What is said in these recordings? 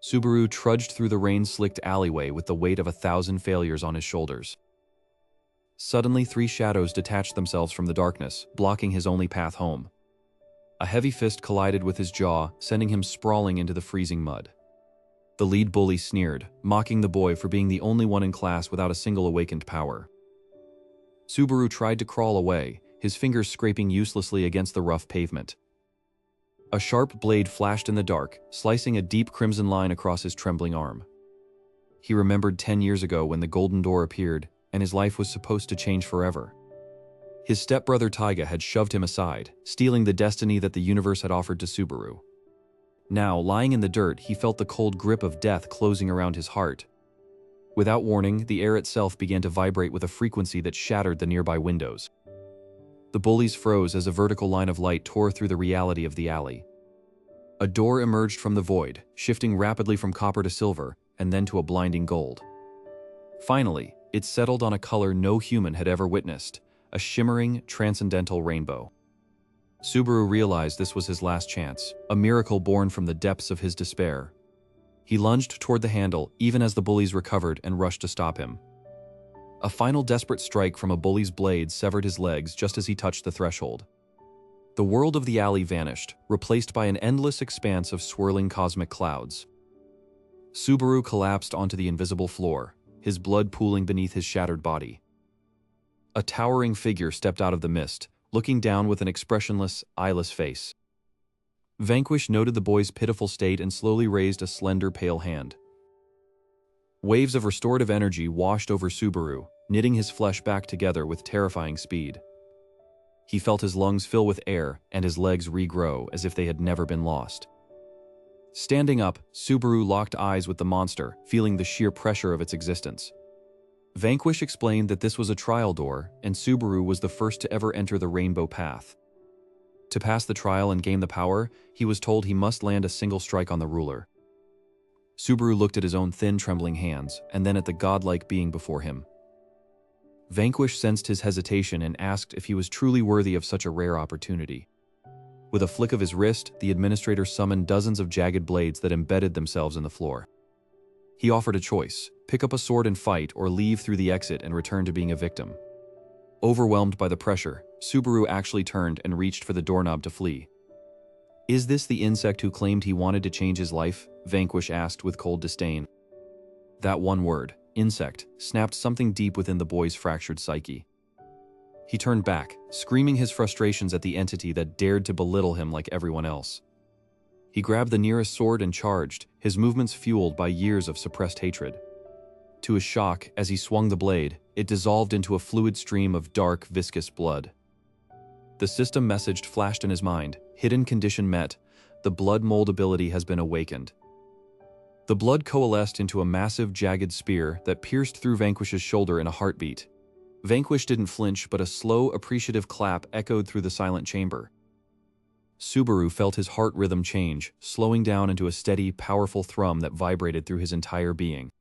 Subaru trudged through the rain-slicked alleyway with the weight of 1,000 failures on his shoulders. Suddenly, 3 shadows detached themselves from the darkness, blocking his only path home. A heavy fist collided with his jaw, sending him sprawling into the freezing mud. The lead bully sneered, mocking the boy for being the only one in class without a single awakened power. Subaru tried to crawl away, his fingers scraping uselessly against the rough pavement. A sharp blade flashed in the dark, slicing a deep crimson line across his trembling arm. He remembered 10 years ago when the Golden Door appeared, and his life was supposed to change forever. His stepbrother Taiga had shoved him aside, stealing the destiny that the universe had offered to Subaru. Now, lying in the dirt, he felt the cold grip of death closing around his heart. Without warning, the air itself began to vibrate with a frequency that shattered the nearby windows. The bullies froze as a vertical line of light tore through the reality of the alley. A door emerged from the void, shifting rapidly from copper to silver, and then to a blinding gold. Finally, it settled on a color no human had ever witnessed, a shimmering, transcendental rainbow. Subaru realized this was his last chance, a miracle born from the depths of his despair. He lunged toward the handle, even as the bullies recovered and rushed to stop him. A final desperate strike from a bully's blade severed his legs just as he touched the threshold. The world of the alley vanished, replaced by an endless expanse of swirling cosmic clouds. Subaru collapsed onto the invisible floor, his blood pooling beneath his shattered body. A towering figure stepped out of the mist, looking down with an expressionless, eyeless face. Vanquish noted the boy's pitiful state and slowly raised a slender, pale hand. Waves of restorative energy washed over Subaru, knitting his flesh back together with terrifying speed. He felt his lungs fill with air and his legs regrow as if they had never been lost. Standing up, Subaru locked eyes with the monster, feeling the sheer pressure of its existence. Vanquish explained that this was a trial door, and Subaru was the first to ever enter the rainbow path. To pass the trial and gain the power, he was told he must land a single strike on the ruler. Subaru looked at his own thin, trembling hands, and then at the godlike being before him. Vanquish sensed his hesitation and asked if he was truly worthy of such a rare opportunity. With a flick of his wrist, the administrator summoned dozens of jagged blades that embedded themselves in the floor. He offered a choice: pick up a sword and fight, or leave through the exit and return to being a victim. Overwhelmed by the pressure, Subaru actually turned and reached for the doorknob to flee. "Is this the insect who claimed he wanted to change his life?" Vanquish asked with cold disdain. That one word, insect, snapped something deep within the boy's fractured psyche. He turned back, screaming his frustrations at the entity that dared to belittle him like everyone else. He grabbed the nearest sword and charged, his movements fueled by years of suppressed hatred. To his shock, as he swung the blade, it dissolved into a fluid stream of dark, viscous blood. The system message flashed in his mind: hidden condition met, the blood mold ability has been awakened. The blood coalesced into a massive, jagged spear that pierced through Vanquish's shoulder in a heartbeat. Vanquish didn't flinch, but a slow, appreciative clap echoed through the silent chamber. Subaru felt his heart rhythm change, slowing down into a steady, powerful thrum that vibrated through his entire being.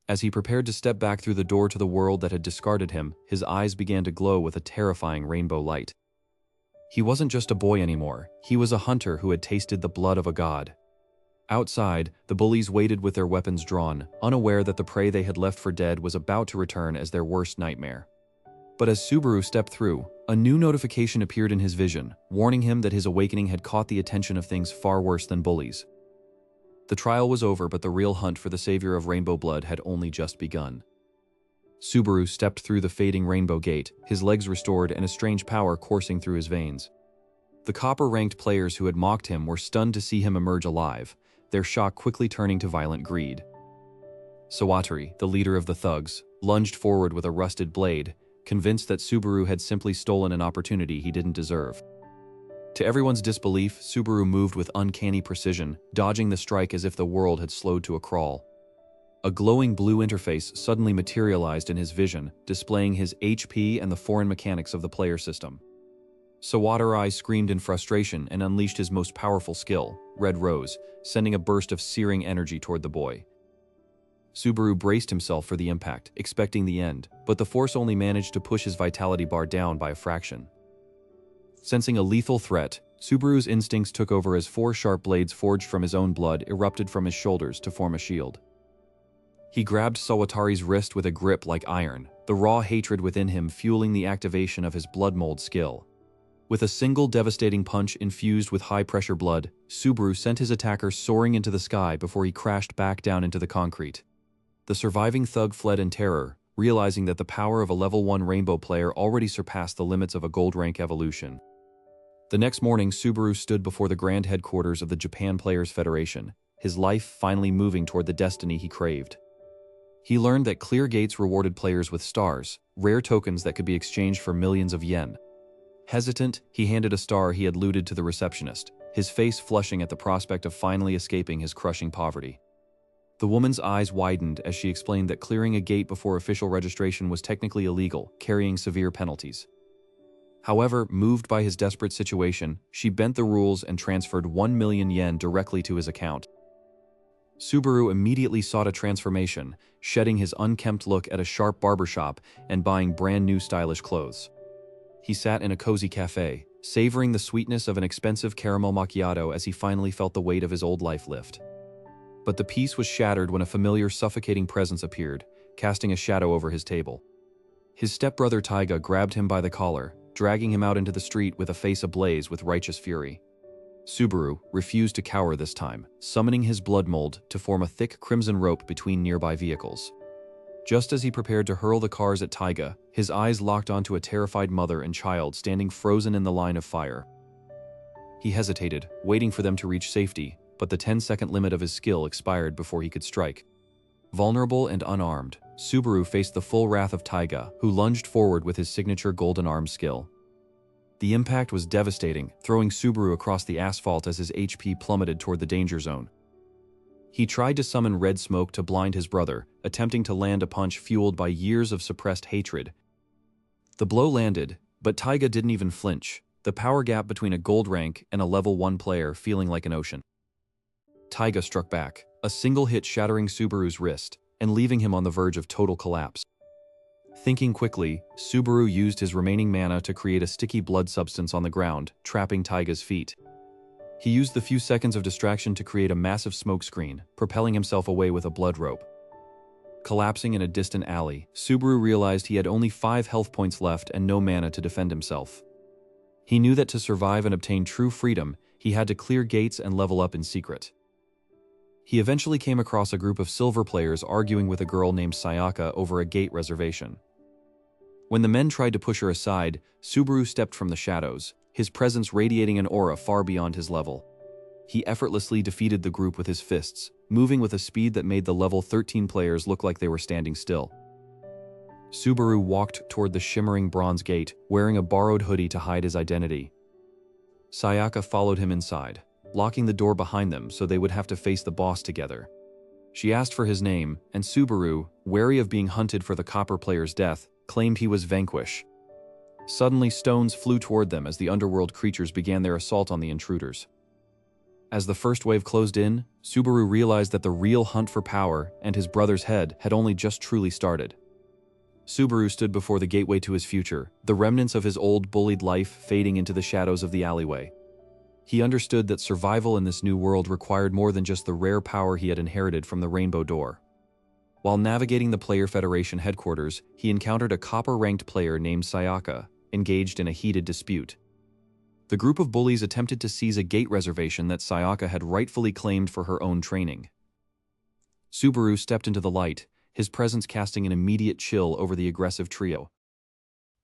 As he prepared to step back through the door to the world that had discarded him, his eyes began to glow with a terrifying rainbow light. He wasn't just a boy anymore, he was a hunter who had tasted the blood of a god. Outside, the bullies waited with their weapons drawn, unaware that the prey they had left for dead was about to return as their worst nightmare. But as Subaru stepped through, a new notification appeared in his vision, warning him that his awakening had caught the attention of things far worse than bullies. The trial was over, but the real hunt for the savior of rainbow blood had only just begun. Subaru stepped through the fading rainbow gate, his legs restored and a strange power coursing through his veins. The copper-ranked players who had mocked him were stunned to see him emerge alive, their shock quickly turning to violent greed. Sawatari, the leader of the thugs, lunged forward with a rusted blade, convinced that Subaru had simply stolen an opportunity he didn't deserve. To everyone's disbelief, Subaru moved with uncanny precision, dodging the strike as if the world had slowed to a crawl. A glowing blue interface suddenly materialized in his vision, displaying his HP and the foreign mechanics of the player system. Sawatari screamed in frustration and unleashed his most powerful skill, Red Rose, sending a burst of searing energy toward the boy. Subaru braced himself for the impact, expecting the end, but the force only managed to push his vitality bar down by a fraction. Sensing a lethal threat, Subaru's instincts took over as four sharp blades forged from his own blood erupted from his shoulders to form a shield. He grabbed Sawatari's wrist with a grip like iron, the raw hatred within him fueling the activation of his blood mold skill. With a single devastating punch infused with high-pressure blood, Subaru sent his attacker soaring into the sky before he crashed back down into the concrete. The surviving thug fled in terror, realizing that the power of a level 1 rainbow player already surpassed the limits of a gold rank evolution. The next morning, Subaru stood before the grand headquarters of the Japan Players Federation, his life finally moving toward the destiny he craved. He learned that clear gates rewarded players with stars, rare tokens that could be exchanged for millions of yen. Hesitant, he handed a star he had looted to the receptionist, his face flushing at the prospect of finally escaping his crushing poverty. The woman's eyes widened as she explained that clearing a gate before official registration was technically illegal, carrying severe penalties. However, moved by his desperate situation, she bent the rules and transferred 1 million yen directly to his account. Subaru immediately sought a transformation, shedding his unkempt look at a sharp barbershop and buying brand new stylish clothes. He sat in a cozy cafe, savoring the sweetness of an expensive caramel macchiato as he finally felt the weight of his old life lift. But the peace was shattered when a familiar suffocating presence appeared, casting a shadow over his table. His stepbrother Taiga grabbed him by the collar, dragging him out into the street with a face ablaze with righteous fury. Subaru refused to cower this time, summoning his blood mold to form a thick crimson rope between nearby vehicles. Just as he prepared to hurl the cars at Taiga, his eyes locked onto a terrified mother and child standing frozen in the line of fire. He hesitated, waiting for them to reach safety, but the 10-second limit of his skill expired before he could strike. Vulnerable and unarmed, Subaru faced the full wrath of Taiga, who lunged forward with his signature golden arm skill. The impact was devastating, throwing Subaru across the asphalt as his HP plummeted toward the danger zone. He tried to summon red smoke to blind his brother, attempting to land a punch fueled by years of suppressed hatred. The blow landed, but Taiga didn't even flinch, the power gap between a gold rank and a level 1 player feeling like an ocean. Taiga struck back, a single hit shattering Subaru's wrist and leaving him on the verge of total collapse. Thinking quickly, Subaru used his remaining mana to create a sticky blood substance on the ground, trapping Taiga's feet. He used the few seconds of distraction to create a massive smoke screen, propelling himself away with a blood rope. Collapsing in a distant alley, Subaru realized he had only 5 health points left and no mana to defend himself. He knew that to survive and obtain true freedom, he had to clear gates and level up in secret. He eventually came across a group of silver players arguing with a girl named Sayaka over a gate reservation. When the men tried to push her aside, Subaru stepped from the shadows, his presence radiating an aura far beyond his level. He effortlessly defeated the group with his fists, moving with a speed that made the level 13 players look like they were standing still. Subaru walked toward the shimmering bronze gate, wearing a borrowed hoodie to hide his identity. Sayaka followed him inside, locking the door behind them so they would have to face the boss together. She asked for his name, and Subaru, wary of being hunted for the copper player's death, claimed he was Vanquish. Suddenly, stones flew toward them as the underworld creatures began their assault on the intruders. As the first wave closed in, Subaru realized that the real hunt for power and his brother's head had only just truly started. Subaru stood before the gateway to his future, the remnants of his old bullied life fading into the shadows of the alleyway. He understood that survival in this new world required more than just the rare power he had inherited from the Rainbow Door. While navigating the Player Federation headquarters, he encountered a copper-ranked player named Sayaka, engaged in a heated dispute. The group of bullies attempted to seize a gate reservation that Sayaka had rightfully claimed for her own training. Subaru stepped into the light, his presence casting an immediate chill over the aggressive trio.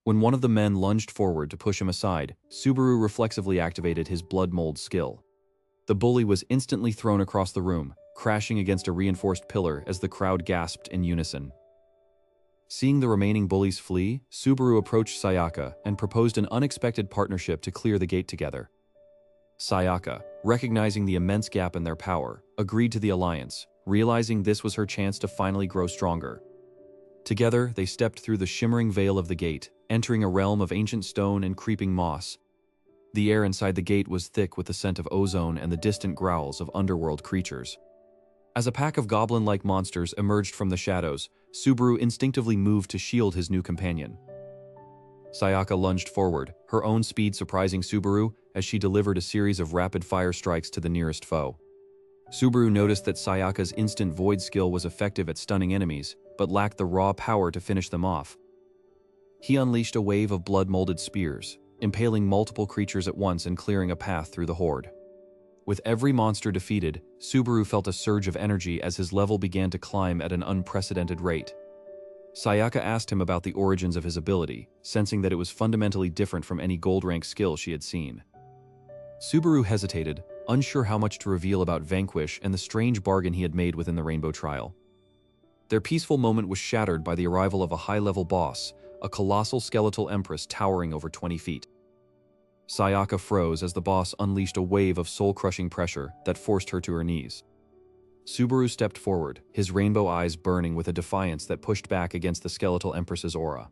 When one of the men lunged forward to push him aside, Subaru reflexively activated his blood mold skill. The bully was instantly thrown across the room, crashing against a reinforced pillar as the crowd gasped in unison. Seeing the remaining bullies flee, Subaru approached Sayaka and proposed an unexpected partnership to clear the gate together. Sayaka, recognizing the immense gap in their power, agreed to the alliance, realizing this was her chance to finally grow stronger. Together, they stepped through the shimmering veil of the gate, entering a realm of ancient stone and creeping moss. The air inside the gate was thick with the scent of ozone and the distant growls of underworld creatures. As a pack of goblin-like monsters emerged from the shadows, Subaru instinctively moved to shield his new companion. Sayaka lunged forward, her own speed surprising Subaru as she delivered a series of rapid-fire strikes to the nearest foe. Subaru noticed that Sayaka's instant void skill was effective at stunning enemies, but lacked the raw power to finish them off. He unleashed a wave of blood-molded spears, impaling multiple creatures at once and clearing a path through the horde. With every monster defeated, Subaru felt a surge of energy as his level began to climb at an unprecedented rate. Sayaka asked him about the origins of his ability, sensing that it was fundamentally different from any gold-rank skill she had seen. Subaru hesitated, unsure how much to reveal about Vanquish and the strange bargain he had made within the Rainbow Trial. Their peaceful moment was shattered by the arrival of a high-level boss, a colossal skeletal empress towering over 20 feet. Sayaka froze as the boss unleashed a wave of soul-crushing pressure that forced her to her knees. Subaru stepped forward, his rainbow eyes burning with a defiance that pushed back against the skeletal empress's aura.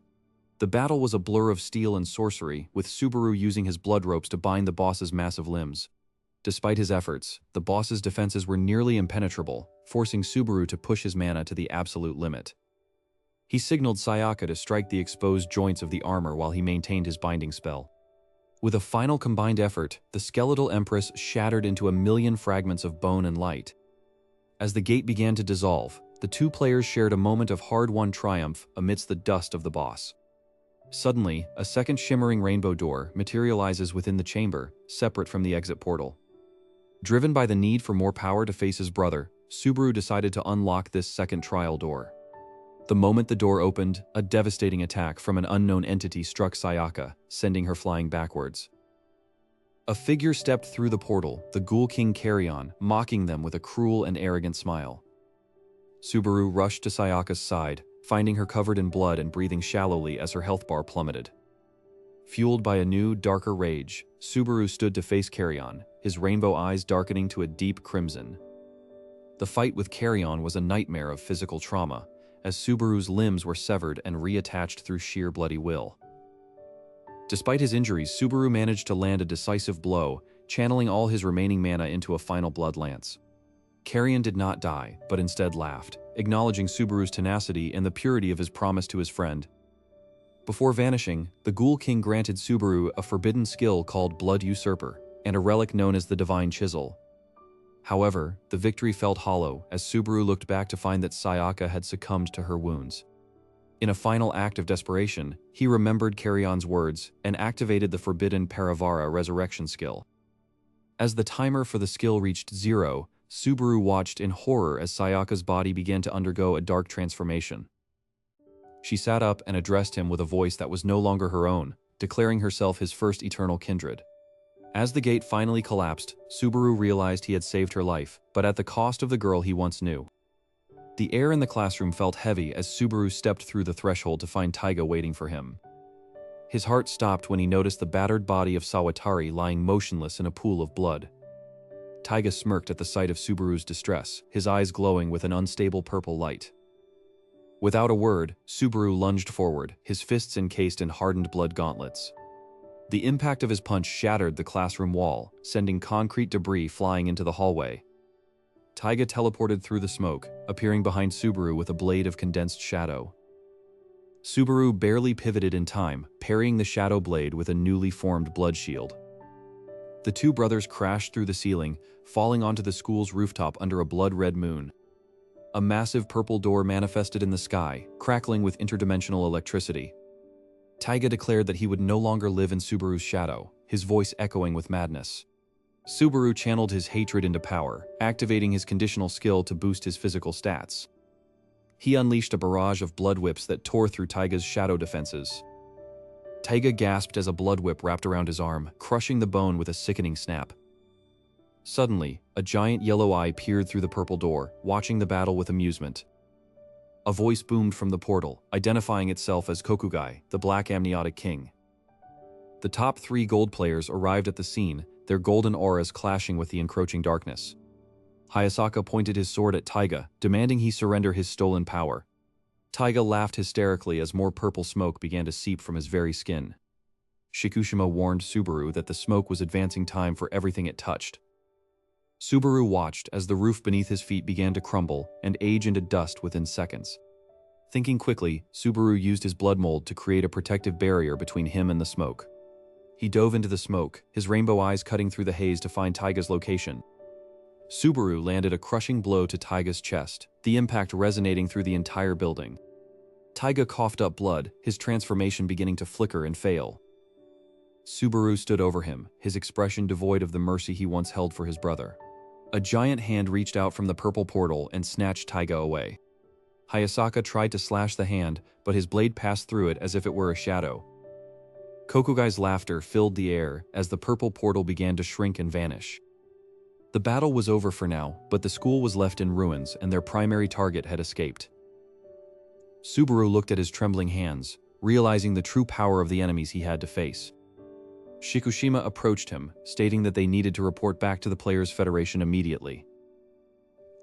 The battle was a blur of steel and sorcery, with Subaru using his blood ropes to bind the boss's massive limbs. Despite his efforts, the boss's defenses were nearly impenetrable, forcing Subaru to push his mana to the absolute limit. He signaled Sayaka to strike the exposed joints of the armor while he maintained his binding spell. With a final combined effort, the skeletal empress shattered into a million fragments of bone and light. As the gate began to dissolve, the two players shared a moment of hard-won triumph amidst the dust of the boss. Suddenly, a second shimmering rainbow door materializes within the chamber, separate from the exit portal. Driven by the need for more power to face his brother, Subaru decided to unlock this second trial door. The moment the door opened, a devastating attack from an unknown entity struck Sayaka, sending her flying backwards. A figure stepped through the portal, the Ghoul King Carrion, mocking them with a cruel and arrogant smile. Subaru rushed to Sayaka's side, finding her covered in blood and breathing shallowly as her health bar plummeted. Fueled by a new, darker rage, Subaru stood to face Carrion, his rainbow eyes darkening to a deep crimson. The fight with Carrion was a nightmare of physical trauma, as Subaru's limbs were severed and reattached through sheer bloody will. Despite his injuries, Subaru managed to land a decisive blow, channeling all his remaining mana into a final blood lance. Carrion did not die, but instead laughed, acknowledging Subaru's tenacity and the purity of his promise to his friend. Before vanishing, the Ghoul King granted Subaru a forbidden skill called Blood Usurper, and a relic known as the Divine Chisel. However, the victory felt hollow as Subaru looked back to find that Sayaka had succumbed to her wounds. In a final act of desperation, he remembered Carrion's words and activated the forbidden Paravara resurrection skill. As the timer for the skill reached 0, Subaru watched in horror as Sayaka's body began to undergo a dark transformation. She sat up and addressed him with a voice that was no longer her own, declaring herself his first eternal kindred. As the gate finally collapsed, Subaru realized he had saved her life, but at the cost of the girl he once knew. The air in the classroom felt heavy as Subaru stepped through the threshold to find Taiga waiting for him. His heart stopped when he noticed the battered body of Sawatari lying motionless in a pool of blood. Taiga smirked at the sight of Subaru's distress, his eyes glowing with an unstable purple light. Without a word, Subaru lunged forward, his fists encased in hardened blood gauntlets. The impact of his punch shattered the classroom wall, sending concrete debris flying into the hallway. Taiga teleported through the smoke, appearing behind Subaru with a blade of condensed shadow. Subaru barely pivoted in time, parrying the shadow blade with a newly formed blood shield. The two brothers crashed through the ceiling, falling onto the school's rooftop under a blood-red moon. A massive purple door manifested in the sky, crackling with interdimensional electricity. Taiga declared that he would no longer live in Subaru's shadow, his voice echoing with madness. Subaru channeled his hatred into power, activating his conditional skill to boost his physical stats. He unleashed a barrage of blood whips that tore through Taiga's shadow defenses. Taiga gasped as a blood whip wrapped around his arm, crushing the bone with a sickening snap. Suddenly, a giant yellow eye peered through the purple door, watching the battle with amusement. A voice boomed from the portal, identifying itself as Kokugai, the Black Amniotic King. The top 3 gold players arrived at the scene, their golden auras clashing with the encroaching darkness. Hayasaka pointed his sword at Taiga, demanding he surrender his stolen power. Taiga laughed hysterically as more purple smoke began to seep from his very skin. Shikushima warned Subaru that the smoke was advancing time for everything it touched. Subaru watched as the roof beneath his feet began to crumble and age into dust within seconds. Thinking quickly, Subaru used his blood mold to create a protective barrier between him and the smoke. He dove into the smoke, his rainbow eyes cutting through the haze to find Taiga's location. Subaru landed a crushing blow to Taiga's chest, the impact resonating through the entire building. Taiga coughed up blood, his transformation beginning to flicker and fail. Subaru stood over him, his expression devoid of the mercy he once held for his brother. A giant hand reached out from the purple portal and snatched Taiga away. Hayasaka tried to slash the hand, but his blade passed through it as if it were a shadow. Kokugai's laughter filled the air as the purple portal began to shrink and vanish. The battle was over for now, but the school was left in ruins and their primary target had escaped. Subaru looked at his trembling hands, realizing the true power of the enemies he had to face. Shikushima approached him, stating that they needed to report back to the Players' Federation immediately.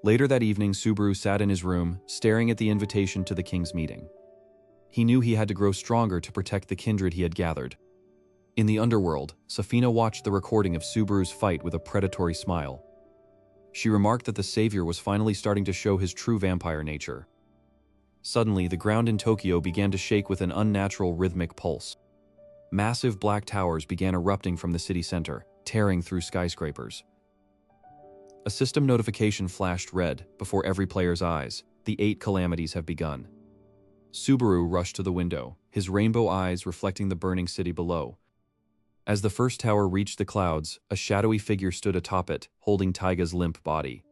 Later that evening, Subaru sat in his room, staring at the invitation to the king's meeting. He knew he had to grow stronger to protect the kindred he had gathered. In the underworld, Safina watched the recording of Subaru's fight with a predatory smile. She remarked that the savior was finally starting to show his true vampire nature. Suddenly, the ground in Tokyo began to shake with an unnatural rhythmic pulse. Massive black towers began erupting from the city center, tearing through skyscrapers. A system notification flashed red before every player's eyes. The 8 calamities have begun. Subaru rushed to the window, his rainbow eyes reflecting the burning city below. As the first tower reached the clouds, a shadowy figure stood atop it, holding Taiga's limp body.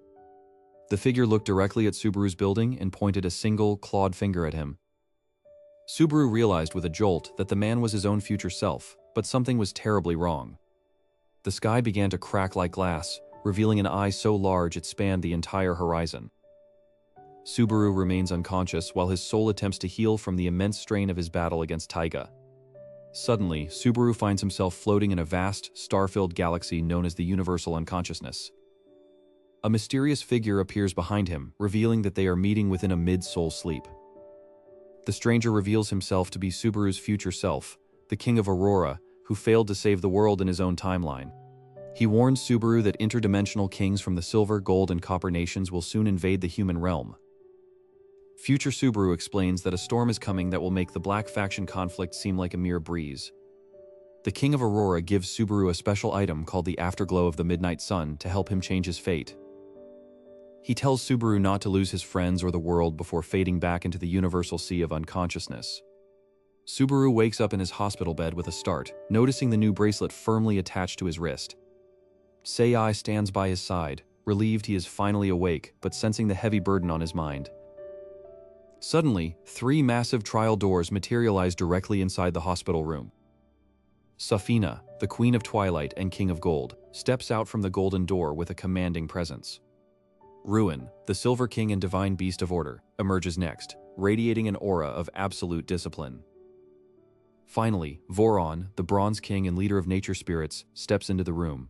The figure looked directly at Subaru's building and pointed a single, clawed finger at him. Subaru realized with a jolt that the man was his own future self, but something was terribly wrong. The sky began to crack like glass, revealing an eye so large it spanned the entire horizon. Subaru remains unconscious while his soul attempts to heal from the immense strain of his battle against Taiga. Suddenly, Subaru finds himself floating in a vast, star-filled galaxy known as the Universal Unconsciousness. A mysterious figure appears behind him, revealing that they are meeting within a mid-soul sleep. The stranger reveals himself to be Subaru's future self, the King of Aurora, who failed to save the world in his own timeline. He warns Subaru that interdimensional kings from the Silver, Gold, and Copper nations will soon invade the human realm. Future Subaru explains that a storm is coming that will make the Black Faction conflict seem like a mere breeze. The King of Aurora gives Subaru a special item called the Afterglow of the Midnight Sun to help him change his fate. He tells Subaru not to lose his friends or the world before fading back into the universal sea of unconsciousness. Subaru wakes up in his hospital bed with a start, noticing the new bracelet firmly attached to his wrist. Sei stands by his side, relieved he is finally awake, but sensing the heavy burden on his mind. Suddenly, 3 massive trial doors materialize directly inside the hospital room. Safina, the Queen of Twilight and King of Gold, steps out from the golden door with a commanding presence. Ruin, the Silver King and Divine Beast of Order, emerges next, radiating an aura of absolute discipline. Finally, Voron, the Bronze King and leader of nature spirits, steps into the room.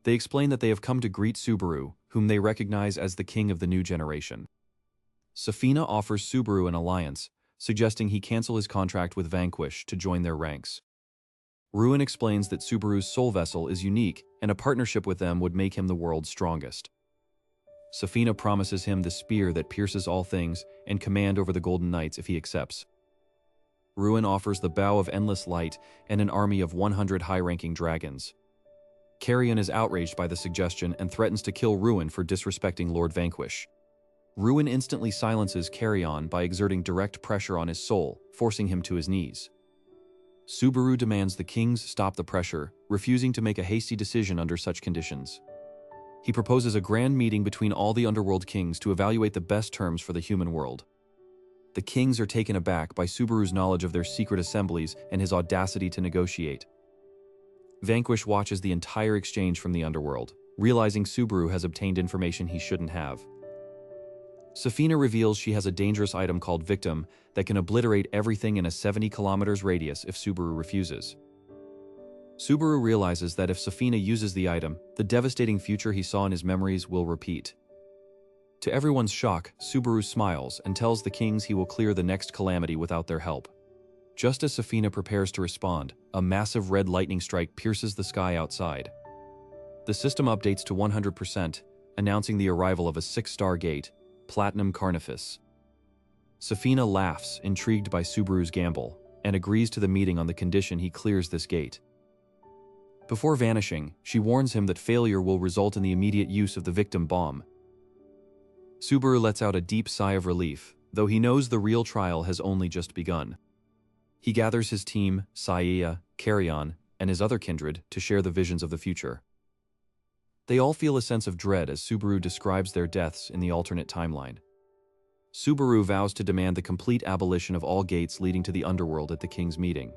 They explain that they have come to greet Subaru, whom they recognize as the king of the new generation. Safina offers Subaru an alliance, suggesting he cancel his contract with Vanquish to join their ranks. Ruin explains that Subaru's soul vessel is unique, and a partnership with them would make him the world's strongest. Safina promises him the spear that pierces all things and command over the Golden Knights if he accepts. Ruin offers the Bow of Endless Light and an army of 100 high-ranking dragons. Carrion is outraged by the suggestion and threatens to kill Ruin for disrespecting Lord Vanquish. Ruin instantly silences Carrion by exerting direct pressure on his soul, forcing him to his knees. Subaru demands the kings stop the pressure, refusing to make a hasty decision under such conditions. He proposes a grand meeting between all the underworld kings to evaluate the best terms for the human world. The kings are taken aback by Subaru's knowledge of their secret assemblies and his audacity to negotiate. Vanquish watches the entire exchange from the underworld, realizing Subaru has obtained information he shouldn't have. Safina reveals she has a dangerous item called Victim that can obliterate everything in a 70 kilometers radius if Subaru refuses. Subaru realizes that if Safina uses the item, the devastating future he saw in his memories will repeat. To everyone's shock, Subaru smiles and tells the kings he will clear the next calamity without their help. Just as Safina prepares to respond, a massive red lightning strike pierces the sky outside. The system updates to 100%, announcing the arrival of a 6-star gate, Platinum Carnifex. Safina laughs, intrigued by Subaru's gamble, and agrees to the meeting on the condition he clears this gate. Before vanishing, she warns him that failure will result in the immediate use of the victim bomb. Subaru lets out a deep sigh of relief, though he knows the real trial has only just begun. He gathers his team, Saya, Carrion, and his other kindred to share the visions of the future. They all feel a sense of dread as Subaru describes their deaths in the alternate timeline. Subaru vows to demand the complete abolition of all gates leading to the underworld at the king's meeting.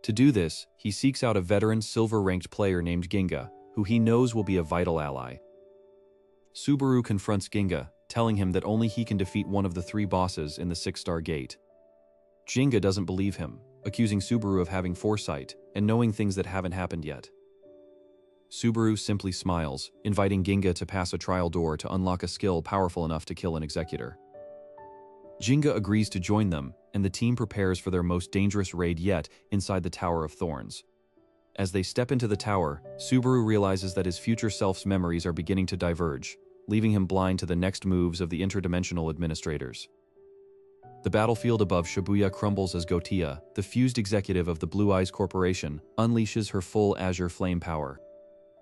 To do this, he seeks out a veteran silver-ranked player named Ginga, who he knows will be a vital ally. Subaru confronts Ginga, telling him that only he can defeat one of the 3 bosses in the 6-star gate. Ginga doesn't believe him, accusing Subaru of having foresight and knowing things that haven't happened yet. Subaru simply smiles, inviting Ginga to pass a trial door to unlock a skill powerful enough to kill an executor. Ginga agrees to join them, and the team prepares for their most dangerous raid yet inside the Tower of Thorns. As they step into the tower, Subaru realizes that his future self's memories are beginning to diverge, leaving him blind to the next moves of the interdimensional administrators. The battlefield above Shibuya crumbles as Gotia, the fused executive of the Blue Eyes Corporation, unleashes her full azure flame power.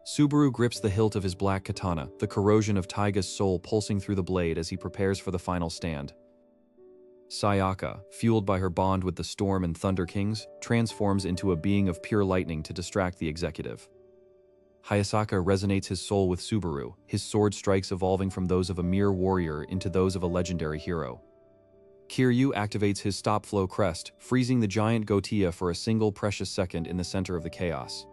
Subaru grips the hilt of his black katana, the corrosion of Taiga's soul pulsing through the blade as he prepares for the final stand. Sayaka, fueled by her bond with the Storm and Thunder Kings, transforms into a being of pure lightning to distract the executive. Hayasaka resonates his soul with Subaru, his sword strikes evolving from those of a mere warrior into those of a legendary hero. Kiryu activates his stop-flow crest, freezing the giant Gotia for a single precious second in the center of the chaos.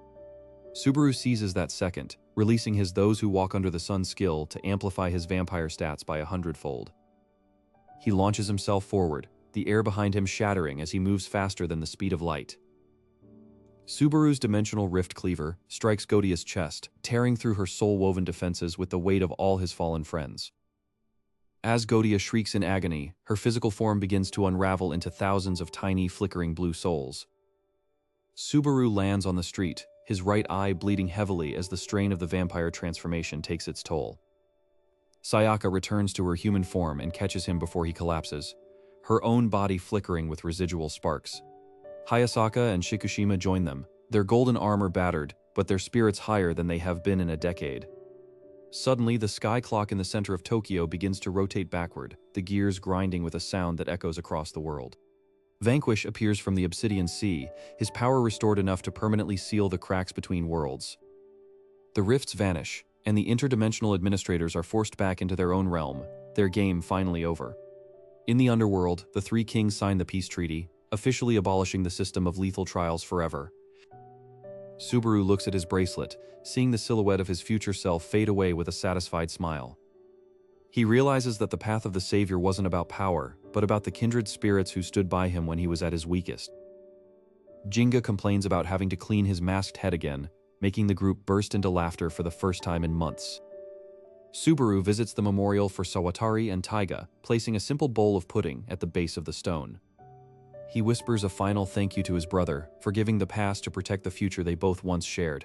Subaru seizes that second, releasing his Those Who Walk Under the Sun skill to amplify his vampire stats by 100-fold. He launches himself forward, the air behind him shattering as he moves faster than the speed of light. Subaru's dimensional rift cleaver strikes Gotia's chest, tearing through her soul-woven defenses with the weight of all his fallen friends. As Gotia shrieks in agony, her physical form begins to unravel into thousands of tiny, flickering blue souls. Subaru lands on the street, his right eye bleeding heavily as the strain of the vampire transformation takes its toll. Sayaka returns to her human form and catches him before he collapses, her own body flickering with residual sparks. Hayasaka and Shikushima join them, their golden armor battered, but their spirits higher than they have been in a decade. Suddenly, the sky clock in the center of Tokyo begins to rotate backward, the gears grinding with a sound that echoes across the world. Vanquish appears from the Obsidian Sea, his power restored enough to permanently seal the cracks between worlds. The rifts vanish, and the interdimensional administrators are forced back into their own realm, their game finally over. In the underworld, the 3 kings sign the peace treaty, officially abolishing the system of lethal trials forever. Subaru looks at his bracelet, seeing the silhouette of his future self fade away with a satisfied smile. He realizes that the path of the Savior wasn't about power, but about the kindred spirits who stood by him when he was at his weakest. Ginga complains about having to clean his masked head again, making the group burst into laughter for the first time in months. Subaru visits the memorial for Sawatari and Taiga, placing a simple bowl of pudding at the base of the stone. He whispers a final thank you to his brother, forgiving the past to protect the future they both once shared.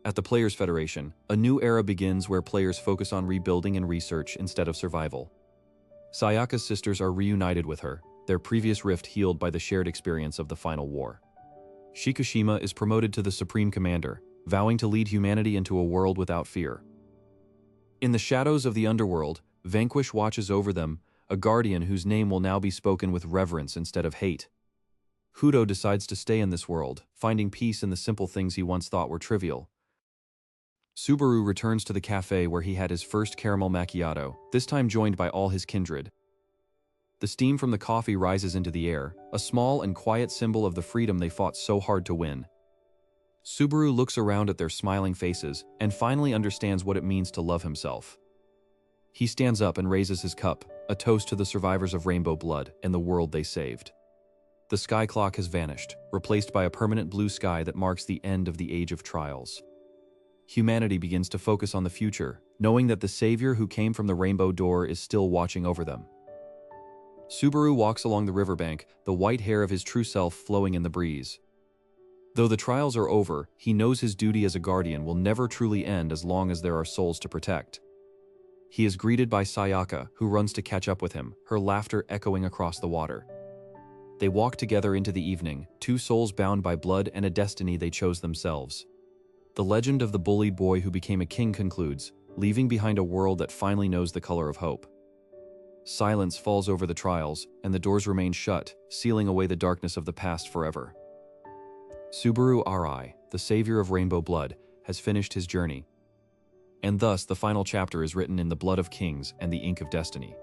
At the Players Federation, a new era begins where players focus on rebuilding and research instead of survival. Sayaka's sisters are reunited with her, their previous rift healed by the shared experience of the final war. Shikushima is promoted to the Supreme Commander, vowing to lead humanity into a world without fear. In the shadows of the underworld, Vanquish watches over them, a guardian whose name will now be spoken with reverence instead of hate. Hudo decides to stay in this world, finding peace in the simple things he once thought were trivial. Subaru returns to the cafe where he had his first caramel macchiato, this time joined by all his kindred. The steam from the coffee rises into the air, a small and quiet symbol of the freedom they fought so hard to win. Subaru looks around at their smiling faces and finally understands what it means to love himself. He stands up and raises his cup, a toast to the survivors of Rainbow Blood and the world they saved. The sky clock has vanished, replaced by a permanent blue sky that marks the end of the Age of Trials. Humanity begins to focus on the future, knowing that the Savior who came from the Rainbow Door is still watching over them. Subaru walks along the riverbank, the white hair of his true self flowing in the breeze. Though the trials are over, he knows his duty as a guardian will never truly end as long as there are souls to protect. He is greeted by Sayaka, who runs to catch up with him, her laughter echoing across the water. They walk together into the evening, two souls bound by blood and a destiny they chose themselves. The legend of the bullied boy who became a king concludes, leaving behind a world that finally knows the color of hope. Silence falls over the trials, and the doors remain shut, sealing away the darkness of the past forever. Subaru Ri, the savior of Rainbow Blood, has finished his journey. And thus the final chapter is written in the blood of kings and the ink of destiny.